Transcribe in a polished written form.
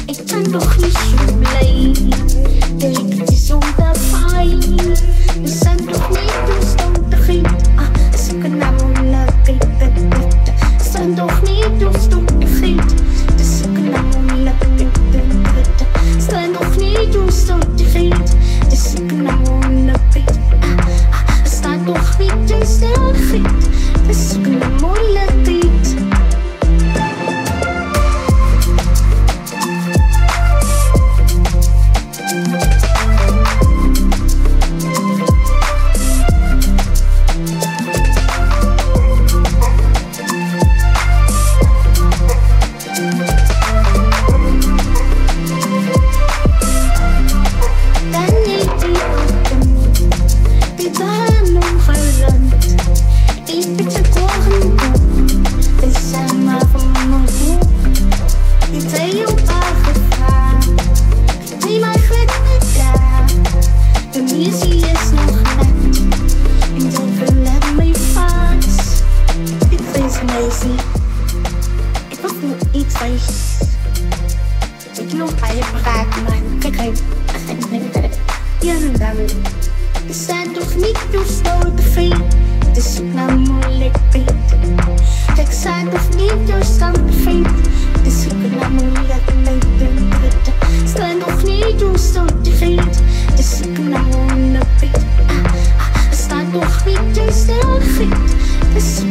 Ik ben toch niet zo blij. Denk het is onderfijn. We zijn toch niet toestandigheid. Als ik een amulet we zijn toch niet toestandigheid. Dus ik een amulet we zijn toch niet toestandigheid. Dus ik een amulet we zijn toch niet toestandigheid. Dus ik een amulet This